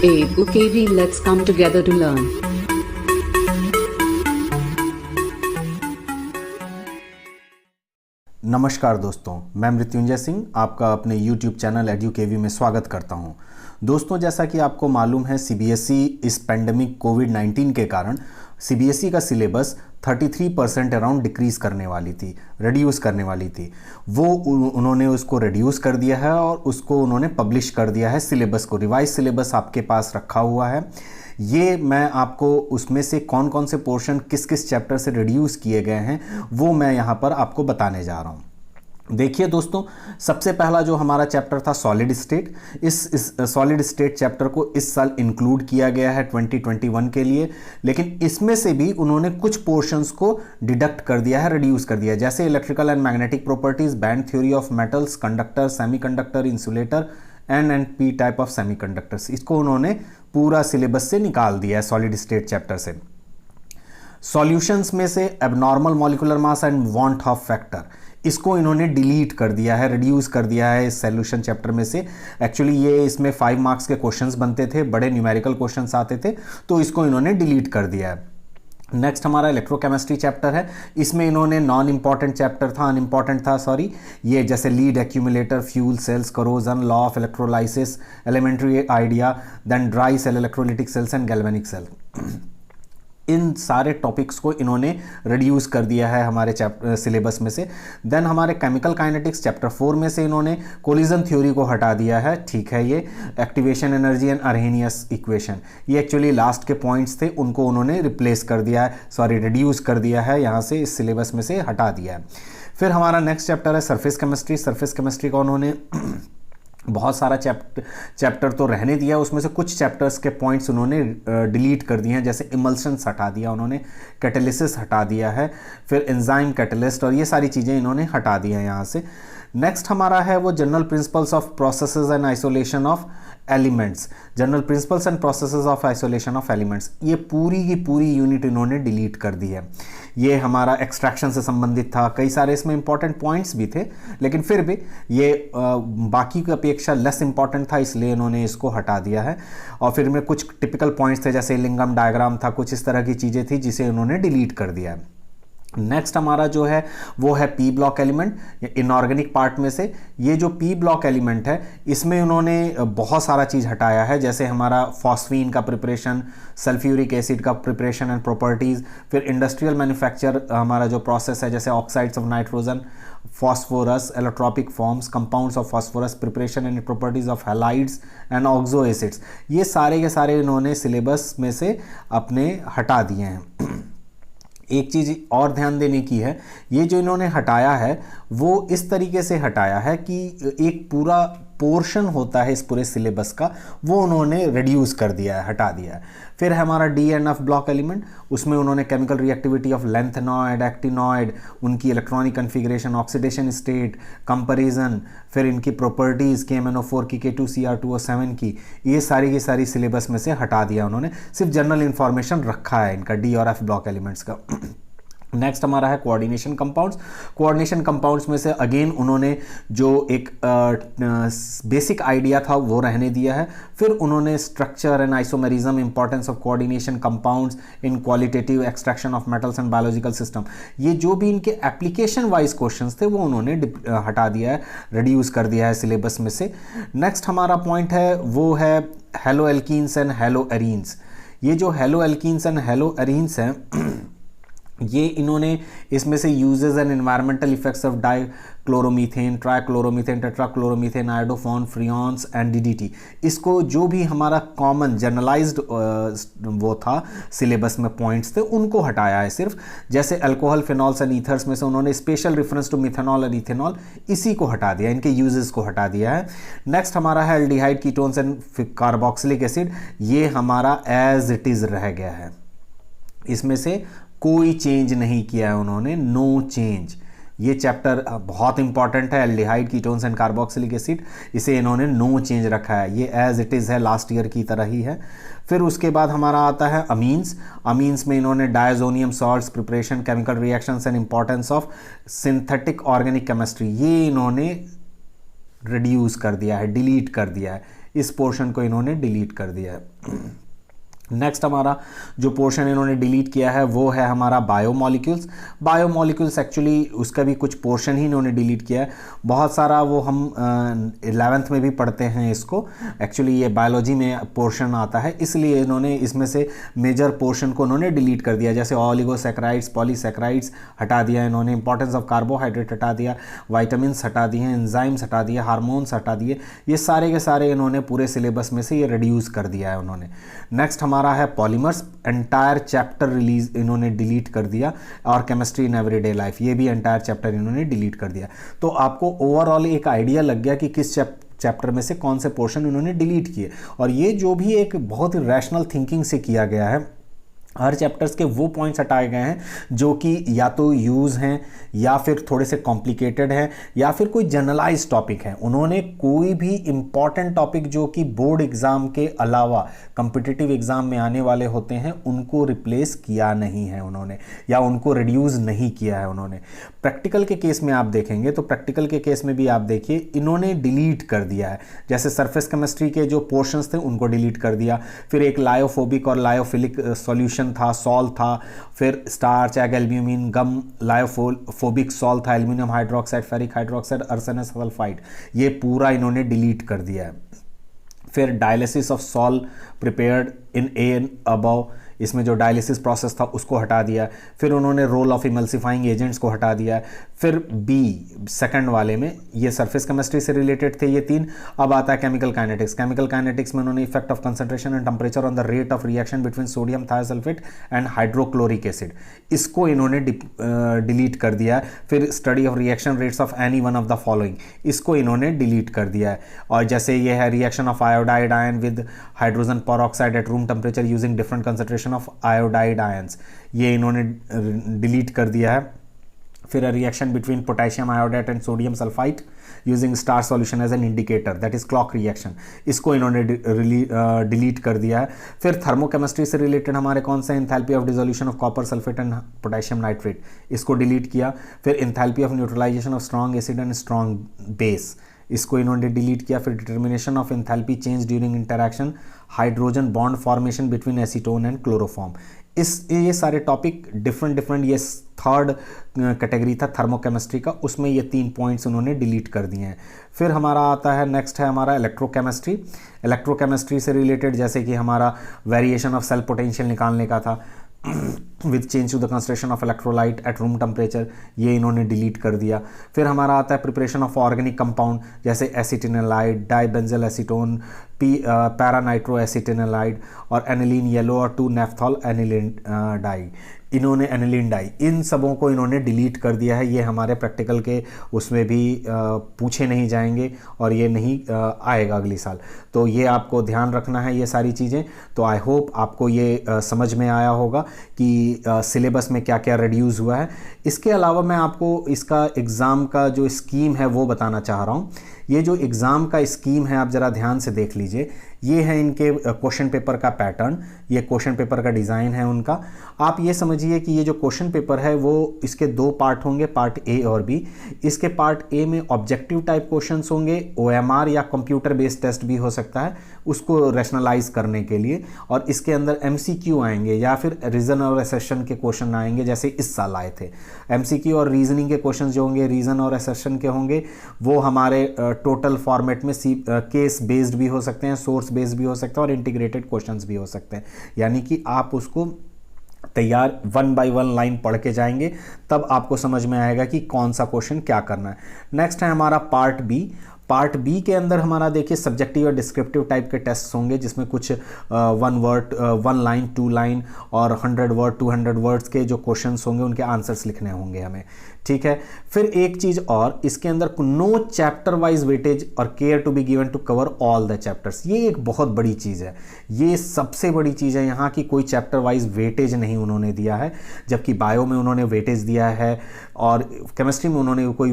ABUKV, let's come together to learn. नमस्कार दोस्तों, मैं मृत्युंजय सिंह आपका अपने YouTube चैनल एडुकेवी में स्वागत करता हूं। दोस्तों, जैसा कि आपको मालूम है, सीबीएसई इस पेंडेमिक कोविड-19 के कारण सीबीएसई का सिलेबस 33% अराउंड डिक्रीज़ करने वाली थी, रिड्यूस करने वाली थी। वो उन्होंने उसको रिड्यूस कर दिया है और उसको उन्होंने पब्लिश कर दिया है। सिलेबस को, रिवाइज सिलेबस आपके पास रखा हुआ है। ये मैं आपको उसमें से कौन कौन से पोर्शन किस किस चैप्टर से रिड्यूस किए गए हैं वो मैं यहाँ पर आपको बताने जा रहा हूँ। देखिए दोस्तों, सबसे पहला जो हमारा चैप्टर था सॉलिड स्टेट, इस सॉलिड स्टेट चैप्टर को इस साल इंक्लूड किया गया है 2021 के लिए, लेकिन इसमें से भी उन्होंने कुछ पोर्शंस को डिडक्ट कर दिया है, रिड्यूस कर दिया है। जैसे electrical and magnetic properties, band theory of metals, conductor, semiconductor, insulator, n p type of semiconductors, इसको उन्होंने पूरा सिलेबस से निकाल दिया है सॉलिड स्टेट चैप्टर से। सॉल्यूशंस में से abnormal molecular mass and van't Hoff factor, इसको इन्होंने डिलीट कर दिया है, रिड्यूस कर दिया है इस सॉल्यूशन चैप्टर में से। एक्चुअली ये इसमें 5 मार्क्स के क्वेश्चंस बनते थे, बड़े न्यूमेरिकल क्वेश्चंस आते थे, तो इसको इन्होंने डिलीट कर दिया है। नेक्स्ट हमारा इलेक्ट्रोकेमिस्ट्री चैप्टर है। इसमें इन्होंने नॉन इंपॉर्टेंट चैप्टर था, अनइम्पॉर्टेंट था सॉरी, ये जैसे lead accumulator, fuel cells, corrosion, law of electrolysis, elementary idea, then dry cell, electrolytic cells and galvanic cell, इन सारे टॉपिक्स को इन्होंने रिड्यूस कर दिया है हमारे सिलेबस में से। देन हमारे केमिकल काइनेटिक्स चैप्टर 4 में से इन्होंने कोलिजन थ्योरी को हटा दिया है, ठीक है। ये एक्टिवेशन एनर्जी एंड अर्हेनियस इक्वेशन, ये एक्चुअली लास्ट के पॉइंट्स थे, उनको उन्होंने रिप्लेस कर दिया है, सॉरी रिड्यूस कर दिया है, यहाँ से इस सिलेबस में से हटा दिया है। फिर हमारा नेक्स्ट चैप्टर है सरफेस केमिस्ट्री। सरफेस केमिस्ट्री का उन्होंने बहुत सारा चैप्टर तो रहने दिया, उसमें से कुछ चैप्टर्स के पॉइंट्स उन्होंने डिलीट कर दिए हैं। जैसे इमल्शंस हटा दिया उन्होंने, कैटेलिसिस हटा दिया है, फिर एंजाइम कैटेलिस्ट, और ये सारी चीज़ें इन्होंने हटा दी हैं यहाँ से। नेक्स्ट हमारा है वो general principles of processes and isolation of elements, general principles and processes of isolation of elements, ये पूरी की पूरी यूनिट इन्होंने डिलीट कर दी है। ये हमारा एक्सट्रैक्शन से संबंधित था, कई सारे इसमें इंपॉर्टेंट पॉइंट्स भी थे, लेकिन फिर भी ये बाकी की अपेक्षा लेस इंपॉर्टेंट था, इसलिए इन्होंने इसको हटा दिया है। और फिर में कुछ टिपिकल पॉइंट्स थे, जैसे लिंगम डायग्राम था, कुछ इस तरह की चीज़ें थी जिसे इन्होंने डिलीट कर दिया है। नेक्स्ट हमारा जो है वो है P block element, inorganic part में से। ये जो पी ब्लॉक एलिमेंट है, इसमें उन्होंने बहुत सारा चीज़ हटाया है, जैसे हमारा फॉस्फीन का प्रिपरेशन, सल्फ्यूरिक एसिड का प्रिपरेशन एंड प्रॉपर्टीज़, फिर इंडस्ट्रियल मैन्युफैक्चर हमारा जो प्रोसेस है, जैसे oxides of nitrogen, phosphorus, allotropic forms, compounds of phosphorus, preparation and properties of halides and oxo acids, ये सारे के सारे इन्होंने सिलेबस में से अपने हटा दिए हैं। एक चीज़ और ध्यान देने की है, ये जो इन्होंने हटाया है वो इस तरीके से हटाया है कि एक पूरा पोर्शन होता है इस पूरे सिलेबस का, वो उन्होंने रिड्यूस कर दिया है, हटा दिया है। फिर है हमारा D and F block element, उसमें उन्होंने chemical reactivity of lanthanoid, actinoid, उनकी electronic configuration, oxidation state, comparison, फिर इनकी प्रॉपर्टीज़ KMnO4 की, K2Cr2O7 की, ये सारी की सारी सिलेबस में से हटा दिया उन्होंने, सिर्फ जनरल इंफॉर्मेशन रखा है इनका डी और एफ ब्लॉक एलिमेंट्स का। नेक्स्ट हमारा है कोऑर्डिनेशन कंपाउंड्स। कोऑर्डिनेशन कंपाउंड्स में से अगेन उन्होंने जो एक बेसिक आइडिया था वो रहने दिया है। फिर उन्होंने structure and isomerism, importance of coordination compounds in qualitative extraction of metals and biological system, ये जो भी इनके एप्लीकेशन वाइज क्वेश्चंस थे वो उन्होंने हटा दिया है, रिड्यूस कर दिया है सिलेबस में से। नेक्स्ट हमारा पॉइंट है वो है haloalkanes and haloarenes. ये जो haloalkanes and haloarenes हैं, ये इन्होंने इसमें से uses and environmental effects of dichloromethane, trichloromethane, tetrachloromethane, iodoform, freons and DDT, इसको जो भी हमारा कॉमन जनरलाइज्ड वो था सिलेबस में पॉइंट्स थे, उनको हटाया है सिर्फ। जैसे अल्कोहल, फिनॉल्स एंड ईथर्स में से उन्होंने स्पेशल रेफरेंस टू मिथेनॉल और इथेनॉल, इसी को हटा दिया, इनके यूजेस को हटा दिया है। नेक्स्ट हमारा है aldehyde, ketones and carboxylic acid, ये हमारा एज इट इज़ रह गया है, इसमें से कोई चेंज नहीं किया है उन्होंने, नो चेंज। ये चैप्टर बहुत इंपॉर्टेंट है, aldehyde, ketones and carboxylic acid, इसे इन्होंने नो चेंज रखा है, ये एज इट इज़ है, लास्ट ईयर की तरह ही है। फिर उसके बाद हमारा आता है अमीन्स। अमीन्स में इन्होंने diazonium salts, preparation, chemical reactions and importance of synthetic organic chemistry, ये इन्होंने रिड्यूस कर दिया है, डिलीट कर दिया है। इस पोर्शन को इन्होंने डिलीट कर दिया है। नेक्स्ट हमारा जो पोर्शन इन्होंने डिलीट किया है वो है हमारा बायोमॉलिक्यूल्स। बायोमॉलिक्यूल्स एक्चुअली उसका भी कुछ पोर्शन ही इन्होंने डिलीट किया है। बहुत सारा वो हम 11th में भी पढ़ते हैं इसको, एक्चुअली ये बायोलॉजी में पोर्शन आता है, इसलिए इन्होंने इसमें से मेजर पोर्शन को उन्होंने डिलीट कर दिया। जैसे ऑलिगोसैकेराइड्स, पॉलीसैकेराइड्स हटा दिया इन्होंने, इंपॉर्टेंस ऑफ कार्बोहाइड्रेट हटा दिया, वाइटामिन्स हटा दिए, एंजाइम्स हटा दिए, हार्मोन्स हटा दिए, ये सारे के सारे इन्होंने पूरे सिलेबस में से ये रिड्यूस कर दिया है उन्होंने। नेक्स्ट हमारा है पॉलीमर्स, एंटायर चैप्टर रिलीज इन्होंने डिलीट कर दिया, और केमिस्ट्री इन एवरीडे लाइफ, ये भी एंटायर चैप्टर इन्होंने डिलीट कर दिया। तो आपको ओवरऑल एक आइडिया लग गया कि किस चैप्टर में से कौन से पोर्शन इन्होंने डिलीट किए। और ये जो भी एक बहुत ही रैशनल थिंकिंग से किया गया है, हर चैप्टर्स के वो पॉइंट्स हटाए गए हैं जो कि या तो यूज़ हैं या फिर थोड़े से कॉम्प्लिकेटेड हैं या फिर कोई जनरलाइज टॉपिक है। उन्होंने कोई भी इंपॉर्टेंट टॉपिक जो कि बोर्ड एग्ज़ाम के अलावा कॉम्पिटिटिव एग्ज़ाम में आने वाले होते हैं उनको रिप्लेस किया नहीं है उन्होंने, या उनको रिड्यूस नहीं किया है उन्होंने। प्रैक्टिकल के केस में आप देखेंगे तो प्रैक्टिकल के केस में भी आप देखिए इन्होंने डिलीट कर दिया है। जैसे सरफेस केमिस्ट्री के जो पोर्शंस थे उनको डिलीट कर दिया, फिर एक लायोफोबिक और लायोफिलिक सॉल्यूशन था, सॉल था, फिर starch, egg albumin, gum, lyophobic sol था, aluminium hydroxide, ferric hydroxide, arsenious sulphide, ये पूरा इन्होंने डिलीट कर दिया है। फिर dialysis of sol prepared in an above, इसमें जो डायलिसिस प्रोसेस था उसको हटा दिया। फिर उन्होंने रोल ऑफ इमल्सिफाइंग एजेंट्स को हटा दिया। फिर बी सेकंड वाले में ये सरफेस केमिस्ट्री से रिलेटेड थे ये तीन। अब आता है केमिकल काइनेटिक्स। केमिकल काइनेटिक्स में उन्होंने effect of concentration and temperature on the rate of reaction between sodium thiosulphate and hydrochloric acid, इसको इन्होंने डिलीट कर दिया है। फिर study of reaction rates of any one of the following, इसको इन्होंने डिलीट कर दिया है। और जैसे ये है reaction of iodide ion with hydrogen peroxide at room temperature using different concentration of iodide ions, ये इन्होंने डिलीट कर दिया है। फिर reaction between potassium iodide and sodium sulphide using starch solution as an indicator, that is clock reaction, इसको इन्होंने delete कर दिया है। फिर थर्मोकेमिस्ट्री से रिलेटेड हमारे कौन से enthalpy of dissolution of copper sulphate and potassium nitrate, इसको डिलीट किया। फिर enthalpy of neutralisation of strong acid and strong base, इसको इन्होंने डिलीट किया। फिर determination of enthalpy change during interaction, hydrogen bond formation between acetone and chloroform, ये सारे topic different ये थर्ड कैटेगरी था थर्मोकेमिस्ट्री का, उसमें ये 3 पॉइंट्स उन्होंने डिलीट कर दिए हैं। फिर हमारा आता है नेक्स्ट है हमारा इलेक्ट्रोकेमिस्ट्री। इलेक्ट्रोकेमिस्ट्री से रिलेटेड जैसे कि हमारा वेरिएशन ऑफ सेल पोटेंशियल निकालने का था with change to the concentration of electrolyte at room temperature, ये इन्होंने डिलीट कर दिया। फिर हमारा आता है प्रिपरेशन ऑफ ऑर्गेनिक कंपाउंड जैसे एसिटिनलाइड, डाइबेंजल एसीटोन, पैरानाइट्रो एसिटिनलाइड और एनिलीन येलो और 2-नेफ्थॉल एनिलीन डाई, इन्होंने एनिलीन डाई, इन सबों को इन्होंने डिलीट कर दिया है। ये हमारे प्रैक्टिकल के उसमें भी पूछे नहीं जाएंगे और ये नहीं आएगा अगली साल, तो ये आपको ध्यान रखना है ये सारी चीज़ें। तो आई होप आपको ये समझ में आया होगा कि सिलेबस में क्या क्या रिड्यूस हुआ है। इसके अलावा मैं आपको इसका एग्ज़ाम का जो स्कीम है वो बताना चाह रहा हूँ। ये जो एग्ज़ाम का स्कीम है आप ज़रा ध्यान से देख लीजिए, ये है इनके क्वेश्चन पेपर का पैटर्न, ये क्वेश्चन पेपर का डिज़ाइन है उनका। आप ये समझिए कि ये जो क्वेश्चन पेपर है वो इसके 2 पार्ट होंगे, पार्ट ए और बी। इसके पार्ट ए में ऑब्जेक्टिव टाइप क्वेश्चंस होंगे, OMR या कंप्यूटर बेस्ड टेस्ट भी हो सकता है उसको रैशनलाइज करने के लिए, और इसके अंदर MCQ आएंगे या फिर रीजन और एसेशन के क्वेश्चन आएंगे जैसे इस साल आए थे। MCQ और रीजनिंग के क्वेश्चन जो होंगे रीजन और एसेशन के होंगे वो हमारे टोटल फॉर्मेट में केस बेस्ड भी हो सकते हैं, सोर्स बेस्ड भी हो सकता है और इंटीग्रेटेड क्वेश्चंस भी हो सकते हैं। यानी कि आप उसको तैयार 1 बाय 1 लाइन पढ़ के जाएंगे तब आपको समझ में आएगा कि कौन सा क्वेश्चन क्या करना है। नेक्स्ट है हमारा पार्ट बी। पार्ट बी के अंदर हमारा देखिए सब्जेक्टिव और डिस्क्रिप्टिव टाइप के टेस्ट होंगे जिसमें कुछ 1 वर्ड 1 लाइन 2 लाइन और 100 वर्ड 200 वर्ड्स के जो क्वेश्चंस होंगे उनके आंसर्स लिखने होंगे हमें, ठीक है। फिर एक चीज़ और, इसके अंदर नो चैप्टर वाइज वेटेज और care to be given to cover all the chapters, ये एक बहुत बड़ी चीज़ है, ये सबसे बड़ी चीज़ है यहाँ की। कोई चैप्टर वाइज वेटेज नहीं उन्होंने दिया है, जबकि बायो में उन्होंने वेटेज दिया है और केमिस्ट्री में उन्होंने कोई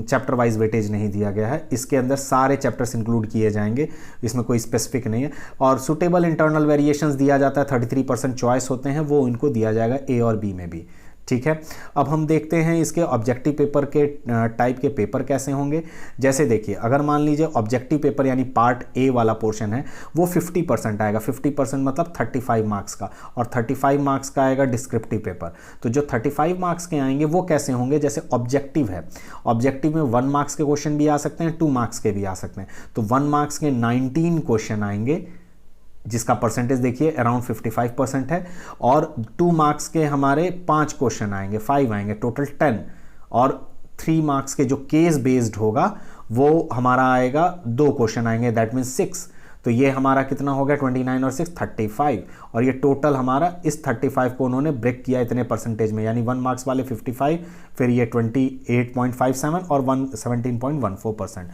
चैप्टर वाइज वेटेज नहीं दिया गया है। इसके अंदर सारे चैप्टर्स इंक्लूड किए जाएंगे, इसमें कोई स्पेसिफिक नहीं है। और सुटेबल इंटरनल वेरिएशंस दिया जाता है, 33% चॉइस होते हैं, वो इनको दिया जाएगा ए और बी में भी, ठीक है। अब हम देखते हैं इसके ऑब्जेक्टिव पेपर के टाइप के पेपर कैसे होंगे। जैसे देखिए, अगर मान लीजिए ऑब्जेक्टिव पेपर यानी पार्ट ए वाला पोर्शन है वो 50% आएगा। 50% मतलब 35 मार्क्स का, और 35 मार्क्स का आएगा डिस्क्रिप्टिव पेपर। तो जो 35 मार्क्स के आएंगे वो कैसे होंगे, जैसे ऑब्जेक्टिव है, ऑब्जेक्टिव में 1 मार्क्स के क्वेश्चन भी आ सकते हैं, 2 मार्क्स के भी आ सकते हैं। तो 1 मार्क्स के 19 क्वेश्चन आएंगे, जिसका परसेंटेज देखिए अराउंड 55% है, और 2 मार्क्स के हमारे 5 क्वेश्चन आएंगे, 5 आएंगे, टोटल 10। और 3 मार्क्स के जो केस बेस्ड होगा वो हमारा आएगा, 2 क्वेश्चन आएंगे, दैट मीन्स 6। तो ये हमारा कितना हो गया, 29 और 6 35, और ये टोटल हमारा इस 35 को उन्होंने ब्रेक किया इतने परसेंटेज में, यानी 1 मार्क्स वाले 55, फिर ये 28.57 और 17.14%।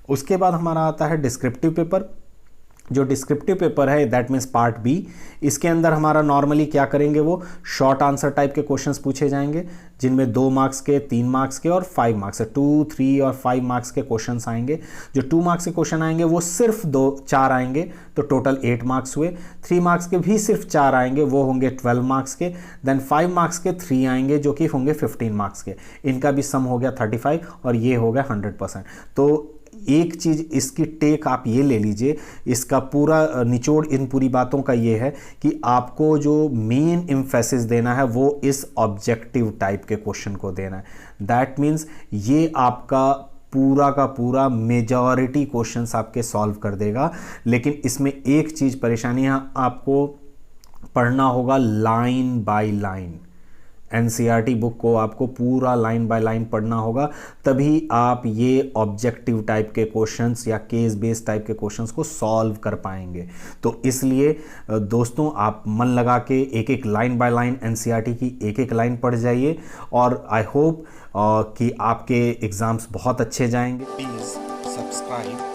उसके बाद हमारा आता है डिस्क्रिप्टिव पेपर। जो डिस्क्रिप्टिव पेपर है दैट मीन्स पार्ट बी, इसके अंदर हमारा नॉर्मली क्या करेंगे, वो शॉर्ट आंसर टाइप के क्वेश्चंस पूछे जाएंगे, जिनमें 2 मार्क्स के, 3 मार्क्स के और 5 मार्क्स के, 2, 3 और 5 मार्क्स के क्वेश्चंस आएंगे। जो 2 मार्क्स के क्वेश्चन आएंगे वो सिर्फ 4 आएंगे, तो टोटल 8 मार्क्स हुए। 3 मार्क्स के भी सिर्फ 4 आएंगे, वो होंगे 12 मार्क्स के। देन 5 मार्क्स के 3 आएंगे जो कि होंगे 15 मार्क्स के। इनका भी सम हो गया 35 और ये हो गया 100%। तो एक चीज़ इसकी टेक आप ये ले लीजिए, इसका पूरा निचोड़ इन पूरी बातों का ये है कि आपको जो मेन एम्फेसिस देना है वो इस ऑब्जेक्टिव टाइप के क्वेश्चन को देना है। दैट मीन्स ये आपका पूरा का पूरा मेजॉरिटी क्वेश्चंस आपके सॉल्व कर देगा। लेकिन इसमें एक चीज़ परेशानी है, आपको पढ़ना होगा line by line. NCERT book को आपको पूरा लाइन बाय लाइन पढ़ना होगा, तभी आप ये ऑब्जेक्टिव टाइप के क्वेश्चंस या केस बेस्ड टाइप के क्वेश्चंस को सॉल्व कर पाएंगे। तो इसलिए दोस्तों, आप मन लगा के एक एक लाइन बाय लाइन एनसीईआरटी की एक एक लाइन पढ़ जाइए, और आई होप कि आपके एग्ज़ाम्स बहुत अच्छे जाएंगे। Please subscribe